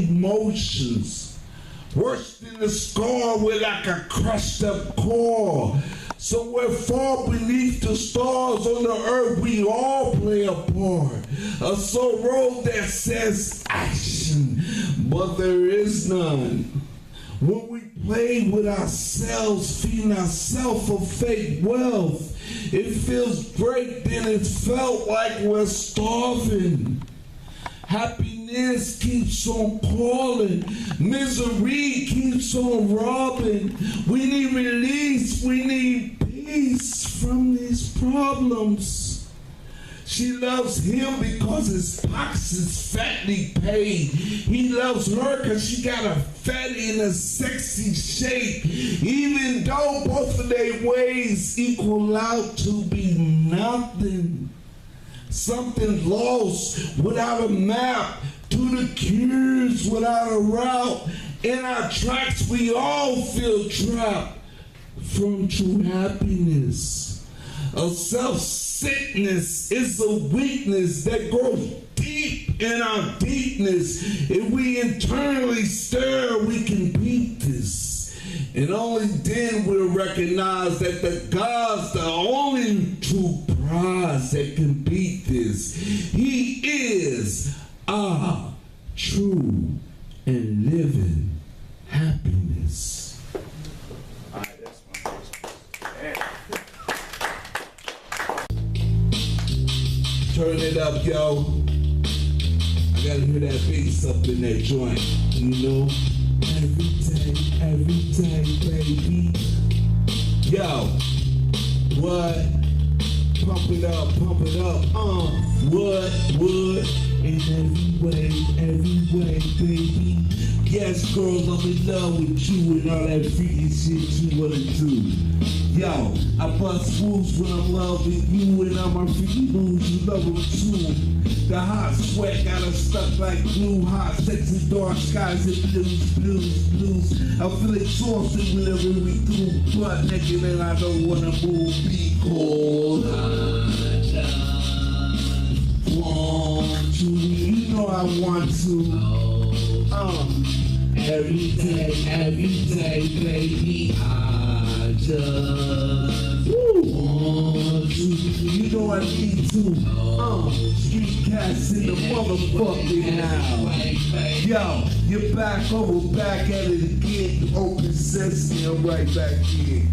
emotions. Worse than the scar with like a crushed up core. Somewhere far beneath the stars on the earth, we all play a part. A sorrow that says action, but there is none. When we play with ourselves, feeding ourselves of fake wealth, it feels great, then it's felt like we're starving. Happiness keeps on calling. Misery keeps on robbing. We need release. We need peace from these problems. She loves him because his pockets is fatly paid. He loves her because she got a fatty and a sexy shape. Even though both of their ways equal out to be nothing. Something lost without a map, to the cures without a route. In our tracks we all feel trapped from true happiness. A self-sickness is a weakness that grows deep in our deepness. If we internally stir, we can beat this. And only then we'll recognize that the God's the only true prize that can beat this. He is our true and living happiness. All right, that's my first. Turn it up, yo. I gotta hear that bass up in that joint, you know? Every day, baby. Yo, what? Pump it up, what? In every way, baby. Yes, girl, I'm in love with you and all that freaky shit you wanna do. Yo, I bust moves when I'm loving you and all my freaky moves, you love them too. The hot sweat got us stuck like glue, hot sexy dark skies and blues. I feel exhausted whenever we do, butt naked and I don't wanna move, be cold. Want to, you know I want to. Every day, baby, I just want to. You know I need to. Street cats in the motherfucking house. Yo, you're back over, back at it again. Open sesame, I'm right back here.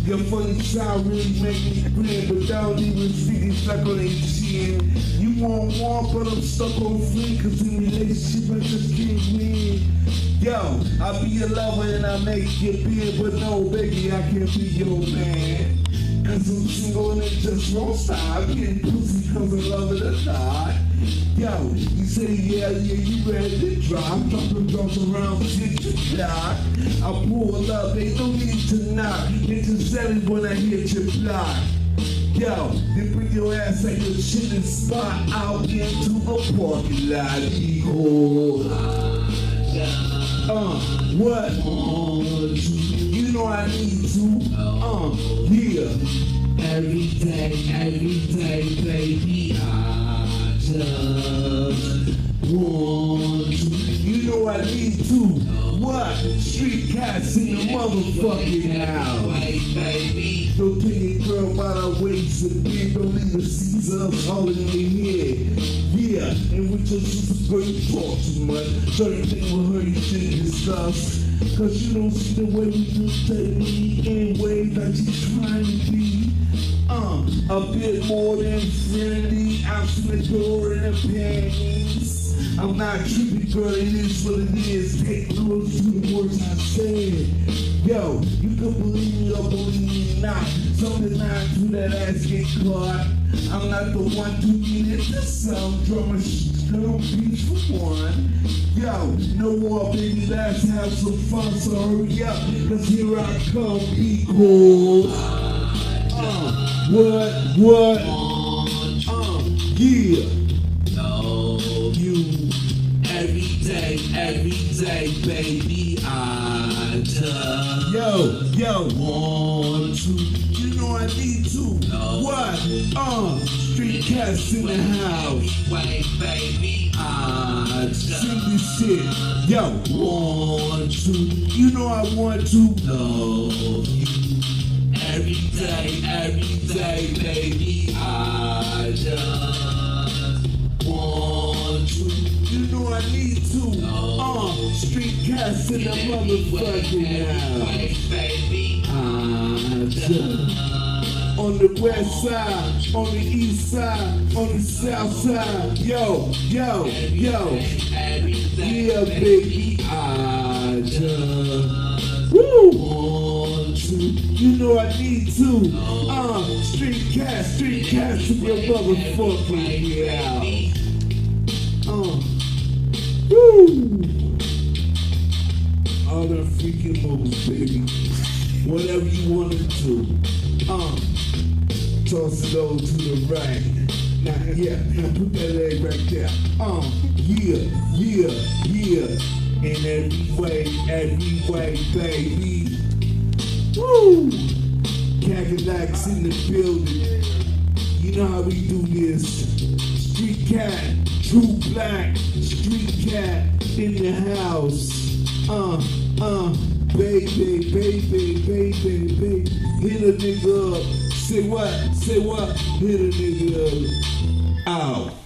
Your funny style really make me grin, but don't even see it stuck on their chin. You want more, but I'm stuck on free, cause in relationship I just can't win. Yo, I'll be your lover and I make you big, but no, baby, I can't be your man. Cause I'm single and it just won't stop. Getting pussy cause I love it or not. Yo, you say yeah, you ready to drop. Dropping drugs around 6 o'clock. I pull up, ain't no need to knock. It's just selling when I hit your block. Yo, then bring your ass at your chilling spot out into the parking lot. What? You know I need to. Yeah. Every day, baby, I just want to. You know I need to. What? Street cats in the motherfucking house. Don't take a girl by the waist and big, don't leave a Caesar all in your head. Yeah, and with your sister girl you talk too much. Certain things with her you shouldn't discuss. Cause you don't see the way we just take me in ways that you trying to be. A bit more than friendly, out to the door in the panties. I'm not tripping, girl, it is what it is. Take notice to the words I said. Yo, you can believe me or believe me not. Something not to that ass get caught. I'm not the one to get into some drama girl beach for one. Yo, no more baby, let's have some fun, so hurry up, cause here I come, be cool. What? Yeah. No, you. Every day, baby, I just Yo, want to. you know I need to. No. What? Street cats in the house. Wait, baby, Sing this shit. Yo, want to you know I want to. love you every day, baby. I just want to. You know I need to. Street cats in the motherfucking house. Baby, I just. On the west side, on the east side, on the south side. Yo, yo, yo. Yeah, baby. I just want to. You know I need to. Street cats in your motherfucking house. Woo. All the freaking moves, baby. Whatever you want to do. Toss it over to the right. Now put that leg right there. Yeah. In every way, baby. Woo! Cadillacs in the building. You know how we do this. Street cat, true black. Street cat in the house. Baby. Hit a nigga up. Say what? Hit a nigga up. Ow.